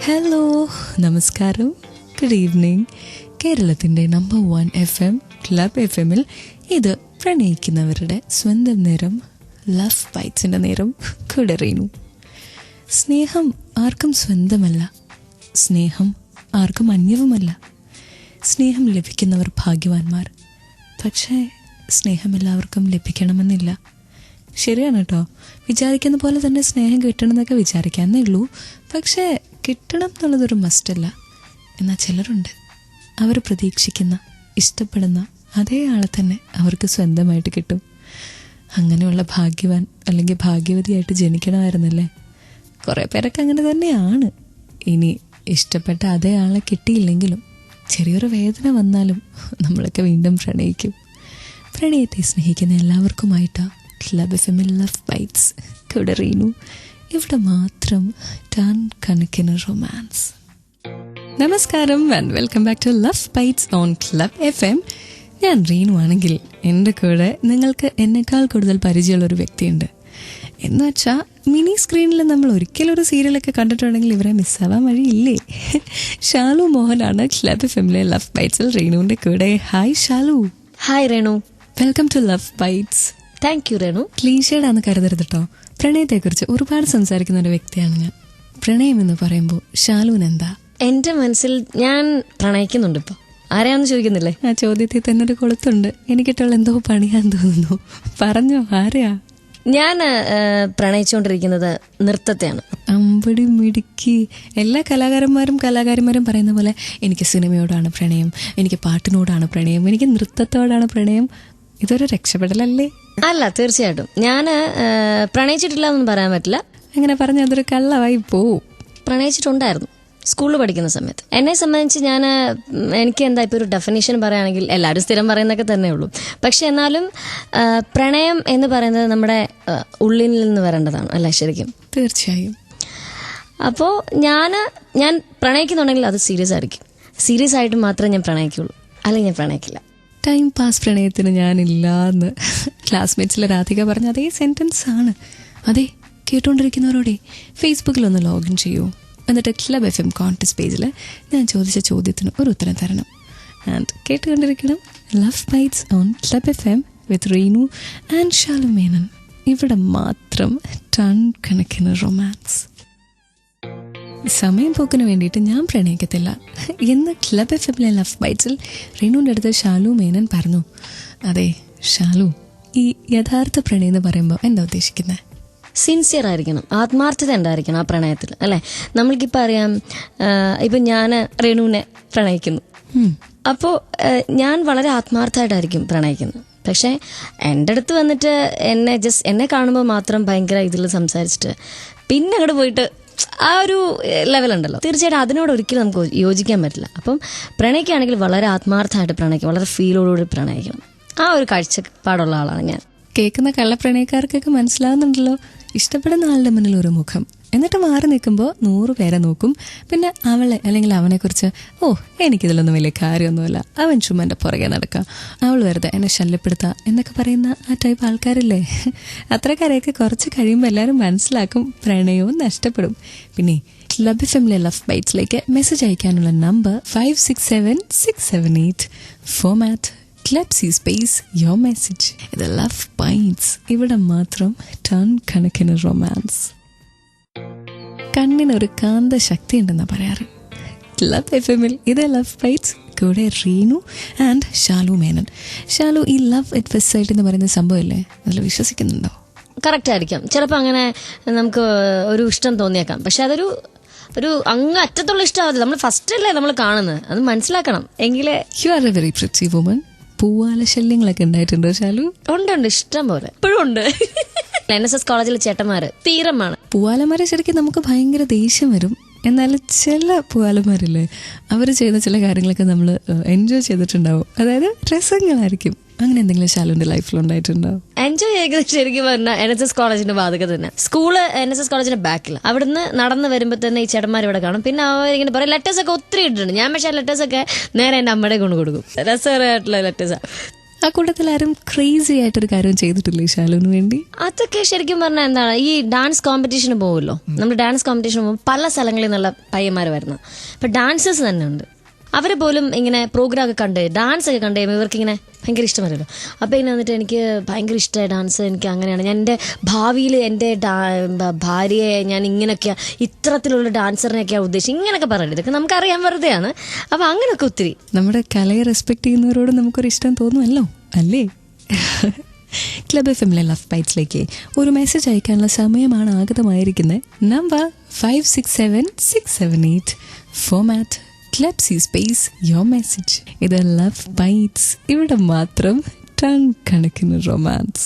Hello, നമസ്കാരം, good evening. കേരളത്തിൻ്റെ number 1 FM club FM ഇത് പ്രണയിക്കുന്നവരുടെ സ്വന്തം നേരം, ലവ് ബൈറ്റ്സിൻ്റെ നേരം. കൂടെ റീനു. സ്നേഹം ആർക്കും സ്വന്തമല്ല, സ്നേഹം ആർക്കും അന്യവുമല്ല. സ്നേഹം ലഭിക്കുന്നവർ ഭാഗ്യവാന്മാർ. പക്ഷേ സ്നേഹം എല്ലാവർക്കും ലഭിക്കണമെന്നില്ല. ശരിയാണ് കേട്ടോ. വിചാരിക്കുന്ന പോലെ തന്നെ സ്നേഹം കിട്ടണമെന്നൊക്കെ വിചാരിക്കാന്നേ ഉള്ളൂ. പക്ഷേ കിട്ടണം എന്നുള്ളതൊരു മസ്റ്റല്ല. എന്നാൽ ചിലരുണ്ട്, അവർ പ്രതീക്ഷിക്കുന്ന, ഇഷ്ടപ്പെടുന്ന അതേ ആളെ തന്നെ അവർക്ക് സ്വന്തമായിട്ട് കിട്ടും. അങ്ങനെയുള്ള ഭാഗ്യവാൻ അല്ലെങ്കിൽ ഭാഗ്യവതിയായിട്ട് ജനിക്കണമായിരുന്നല്ലേ. കുറേ പേരൊക്കെ അങ്ങനെ തന്നെയാണ്. ഇനി ഇഷ്ടപ്പെട്ട അതേ ആളെ കിട്ടിയില്ലെങ്കിലും ചെറിയൊരു വേദന വന്നാലും നമ്മളൊക്കെ വീണ്ടും പ്രണയിക്കും. പ്രണയത്തെ സ്നേഹിക്കുന്ന എല്ലാവർക്കുമായിട്ടാ ക്ലബ് FM ലവ് ബൈറ്റ്സ്. കൂടെ റീനു. ഇവിടെ മാത്രം ടൺ കണക്കിന് റൊമാൻസ്. നമസ്കാരം and welcome back to love bites on club FM. ഞാൻ റീനു ആണെങ്കിൽ എൻ്റെ കൂടെ നിങ്ങൾക്ക് എന്നെക്കാൾ കൂടുതൽ പരിചയമുള്ളൊരു വ്യക്തിയുണ്ട്. എന്ന് വെച്ചാൽ മിനി സ്ക്രീനിൽ നമ്മൾ ഒരിക്കലും ഒരു സീരിയലൊക്കെ കണ്ടിട്ടുണ്ടെങ്കിൽ ഇവരെ മിസ്സാവാൻ വഴിയില്ലേ. ഷാലു മോഹനാണ് ക്ലബ് FM ലവ് ബൈറ്റ്സിൽ റീനുവിൻ്റെ കൂടെ. Hi Shalu. Hi Renu. Welcome to love bites. Thank you Renu. ക്ലീഷേഡാന്ന് കരുതരുത് കേട്ടോ. പ്രണയത്തെക്കുറിച്ച് ഒരുപാട് സംസാരിക്കുന്ന ഒരു വ്യക്തിയാണ് ഞാൻ. പ്രണയം എന്ന് പറയുമ്പോൾ ഷാലുവിന് എന്താ? എന്റെ മനസ്സിൽ ഞാൻ പ്രണയിക്കുന്നുണ്ട്. ഇപ്പൊ ആരെയാണെന്ന് ചോദിക്കുന്നില്ലേ? ആ ചോദ്യത്തിൽ തന്നെ ഒരു കൊളുത്തുണ്ട്. എനിക്കിട്ടുള്ള എന്തോ പണിയാന്ന് തോന്നുന്നു. പറഞ്ഞോ, ആരെയാ? ഞാൻ പ്രണയിച്ചുകൊണ്ടിരിക്കുന്നത് നൃത്തത്തെയാണ്. അമ്പടി മിടുക്കി. എല്ലാ കലാകാരന്മാരും പറയുന്ന പോലെ എനിക്ക് സിനിമയോടാണ് പ്രണയം, എനിക്ക് പാട്ടിനോടാണ് പ്രണയം, എനിക്ക് നൃത്തത്തോടാണ് പ്രണയം. ഇതൊരു രക്ഷപ്പെടലല്ലേ? അല്ല, തീർച്ചയായിട്ടും ഞാൻ പ്രണയിച്ചിട്ടില്ല എന്നൊന്നും പറയാൻ പറ്റില്ല. അങ്ങനെ പറഞ്ഞ അതൊരു കള്ളവായി പോവും. പ്രണയിച്ചിട്ടുണ്ടായിരുന്നു സ്കൂളിൽ പഠിക്കുന്ന സമയത്ത്. എന്നെ സംബന്ധിച്ച് എനിക്ക് എന്താ ഇപ്പോൾ ഒരു ഡെഫിനേഷൻ പറയുകയാണെങ്കിൽ എല്ലാവരും സ്ഥിരം പറയുന്നതൊക്കെ തന്നെ ഉള്ളൂ. പക്ഷെ എന്നാലും പ്രണയം എന്ന് പറയുന്നത് നമ്മുടെ ഉള്ളിൽ നിന്ന് വരേണ്ടതാണ് അല്ലേ? ശരിക്കും തീർച്ചയായും. അപ്പോൾ ഞാൻ പ്രണയിക്കുന്നുണ്ടെങ്കിൽ അത് സീരിയസ് ആയിരിക്കും. സീരിയസ് ആയിട്ട് മാത്രമേ ഞാൻ പ്രണയിക്കുള്ളൂ, അല്ലെങ്കിൽ ഞാൻ പ്രണയിക്കില്ല. ടൈം പാസ് പ്രണയത്തിന് ഞാനില്ലാന്ന് ക്ലാസ്മേറ്റ്സിലെ രാധിക പറഞ്ഞ അതേ സെൻറ്റൻസ് ആണ്. അതെ, കേട്ടുകൊണ്ടിരിക്കുന്നവരോടെ ഫേസ്ബുക്കിലൊന്ന് ലോഗിൻ ചെയ്യൂ. എന്നിട്ട് ക്ലബ് FM കോൺടെസ്റ്റ് പേജിൽ ഞാൻ ചോദിച്ച ചോദ്യത്തിന് ഒരു ഉത്തരം തരണം. ആൻഡ് കേട്ടുകൊണ്ടിരിക്കണം love bites on club FM with Reenu and Shalu Menon. ഇവിടെ മാത്രം ടൺ കണക്കിന് റൊമാൻസ്. സമയം പോക്കിന് വേണ്ടിയിട്ട് ഞാൻ പ്രണയിക്കത്തില്ല എന്ന് ക്ലബ് FM ലവ് ബൈറ്റ്സിൽ റീനുവിൻ്റെ അടുത്ത് ഷാലു മേനൻ പറഞ്ഞു. അതെ ഷാലു, ഈ യഥാർത്ഥ പ്രണയം എന്ന് പറയുമ്പോൾ എന്താ ഉദ്ദേശിക്കുന്നത്? സിൻസിയർ ആയിരിക്കണം, ആത്മാർത്ഥത ഉണ്ടായിരിക്കണം ആ പ്രണയത്തിൽ അല്ലേ? നമ്മൾക്കിപ്പോൾ അറിയാം, ഇപ്പം ഞാൻ റേണുവിനെ പ്രണയിക്കുന്നു. അപ്പോൾ ഞാൻ വളരെ ആത്മാർത്ഥമായിട്ടായിരിക്കും പ്രണയിക്കുന്നത്. പക്ഷേ എൻ്റെ അടുത്ത് വന്നിട്ട് എന്നെ കാണുമ്പോൾ മാത്രം ഭയങ്കര ഇതിൽ സംസാരിച്ചിട്ട് പിന്നെ അങ്ങോട്ട് പോയിട്ട് ആ ഒരു ലെവലുണ്ടല്ലോ, തീർച്ചയായിട്ടും അതിനോട് ഒരിക്കലും നമുക്ക് യോജിക്കാൻ പറ്റില്ല. അപ്പം പ്രണയിക്കുകയാണെങ്കിൽ വളരെ ആത്മാർത്ഥമായിട്ട് പ്രണയിക്കണം, വളരെ ഫീലോടുകൂടി പ്രണയിക്കണം. ആ ഒരു കാഴ്ചപ്പാടുള്ള ആളാണ് ഞാൻ. കേൾക്കുന്ന കള്ളപ്രണയക്കാർക്കൊക്കെ മനസ്സിലാവുന്നുണ്ടല്ലോ. ഇഷ്ടപ്പെടുന്ന ആളുടെ മുന്നിൽ ഒരു മുഖം, എന്നിട്ട് മാറി നിൽക്കുമ്പോൾ 100 പേരെ നോക്കും. പിന്നെ അവളെ അല്ലെങ്കിൽ അവനെക്കുറിച്ച് എനിക്കിതിലൊന്നും വലിയ കാര്യമൊന്നുമില്ല, അവൻ ചുമ്മാ എൻ്റെ പുറകെ നടക്കാം, അവൾ വെറുതെ എന്നെ ശല്യപ്പെടുത്താം എന്നൊക്കെ പറയുന്ന ആ ടൈപ്പ് ആൾക്കാരില്ലേ. അത്രക്കാരെയൊക്കെ കുറച്ച് കഴിയുമ്പോൾ എല്ലാവരും മനസ്സിലാക്കും പ്രണയവും നഷ്ടപ്പെടും. പിന്നെ ക്ലബ് FM ലവ് ബൈറ്റ്സിലേക്ക് മെസ്സേജ് അയക്കാനുള്ള number 567678. Format club C space your message. ഇത് ലവ് ബൈറ്റ്സ്. ഇവിടെ മാത്രം ടൺ കണക്കിന് റൊമാൻസ്. കണ്ണിനൊരു കാന്ത ശക്തി ഉണ്ടെന്നാണ് പറയാറ്. ക്ലബ് FM ഇത് ലവ് ബൈറ്റ്സ്. കൂടെ റീനു ആൻഡ് ഷാലു മേനൻ. ഷാലു, ഈ ലവ് അറ്റ് ഫസ്റ്റ് സൈറ്റ് എന്ന് പറയുന്ന സംഭവമല്ലേ, അതിൽ വിശ്വസിക്കുന്നുണ്ടോ? കറക്റ്റ് ആയിരിക്കാം. ചിലപ്പോൾ അങ്ങനെ നമുക്ക് ഒരു ഇഷ്ടം തോന്നിയേക്കാം. പക്ഷെ അതൊരു അങ്ങ് അറ്റത്തുള്ള ഇഷ്ടമാവില്ല. നമ്മൾ ഫസ്റ്റ് അല്ലേ നമ്മൾ കാണുന്നത്, അത് മനസ്സിലാക്കണം. എങ്കിലേ. You are a very pretty woman. പൂവാല ശല്യങ്ങളൊക്കെ ഉണ്ടായിട്ടുണ്ടോ ഷാലു? ഉണ്ട്, ഇഷ്ടം പോലെ ഇപ്പോഴും ഉണ്ട്. NSS കോളേജിലെ ചേട്ടന്മാര് തീരമാണ്. പൂവാലന്മാരെ ശരിക്കും നമുക്ക് ഭയങ്കര ദേഷ്യം വരും. എന്നാൽ ചില പൂവാലന്മാരില്ലേ, അവർ ചെയ്യുന്ന ചില കാര്യങ്ങളൊക്കെ നമ്മൾ എൻജോയ് ചെയ്തിട്ടുണ്ടാവും. അതായത് രസങ്ങളായിരിക്കും. അങ്ങനെ എന്തെങ്കിലും ഷാലുവിന്റെ ലൈഫിലുണ്ടായിട്ടുണ്ടോ? എൻജോയ് ചെയ്തത് ശരിക്കും പറഞ്ഞാൽ NSS കോളേജിന്റെ ബാധക തന്നെ. സ്കൂള് NSS കോളേജിന്റെ ബാക്കിൽ. അവിടുന്ന് നടന്ന് വരുമ്പോൾ തന്നെ ഈ ചേട്ടന്മാർ ഇവിടെ കാണും. പിന്നെ അവരിങ്ങനെ പറയും ലെറ്റേഴ്സ് ഒക്കെ ഒത്തിരി ഇട്ടിട്ടുണ്ട്. ഞാൻ പക്ഷേ ലെറ്റേഴ്സ് ഒക്കെ നേരെ എൻ്റെ അമ്മയുടെ കൊണ്ട് കൊടുക്കും. രസകരമായിട്ടുള്ള ലെറ്റേഴ്സാണ്. ആ കൂട്ടത്തിൽ ആരും ക്രേസി ആയിട്ടൊരു കാര്യം ചെയ്തിട്ടില്ലേ ഷാലുവിന് വേണ്ടി? അതൊക്കെ ശരിക്കും പറഞ്ഞാൽ എന്താണ്, ഈ ഡാൻസ് കോമ്പറ്റീഷന് പോകുമല്ലോ, നമ്മൾ ഡാൻസ് കോമ്പറ്റീഷന് പോകുമ്പോൾ പല സ്ഥലങ്ങളിൽ നിന്നുള്ള പയ്യന്മാർ വരുന്നത്. അപ്പം ഡാൻസേഴ്സ് തന്നെ ഉണ്ട്. അവർ പോലും ഇങ്ങനെ പ്രോഗ്രാം ഒക്കെ കണ്ട് ഡാൻസ് ഒക്കെ കണ്ട് കഴിയുമ്പോൾ ഇവർക്കിങ്ങനെ ഭയങ്കര ഇഷ്ടമല്ലോ. അപ്പോൾ ഇങ്ങനെ വന്നിട്ട് എനിക്ക് ഭയങ്കര ഇഷ്ടമായി ഡാൻസ്, എനിക്ക് അങ്ങനെയാണ്, ഞാൻ എൻ്റെ ഭാവിയിൽ എൻ്റെ ഭാര്യയെ ഞാൻ ഇങ്ങനെയൊക്കെയാണ്, ഇത്തരത്തിലുള്ള ഡാൻസറിനെയൊക്കെയാണ് ഉദ്ദേശിച്ചത്, ഇങ്ങനെയൊക്കെ പറയരുത്. ഇതൊക്കെ നമുക്കറിയാൻ വെറുതെയാണ്. അപ്പോൾ അങ്ങനെയൊക്കെ ഒത്തിരി നമ്മുടെ കലയെ റെസ്പെക്ട് ചെയ്യുന്നവരോട് നമുക്കൊരു ഇഷ്ടം തോന്നുമല്ലോ അല്ലേ? ക്ലബ് എഫ്എമ്മിലെ ലവ് ബൈറ്റ്സിലേക്ക് ഒരു മെസ്സേജ് അയക്കാനുള്ള സമയമാണ് ആഗതമായിരിക്കുന്നത്. Number 567678. Format club C space your message. ഇത് ലവ് ബൈറ്റ്സ്. ഇവിടെ മാത്രം ടൺ കണക്കിന് റൊമാൻസ്.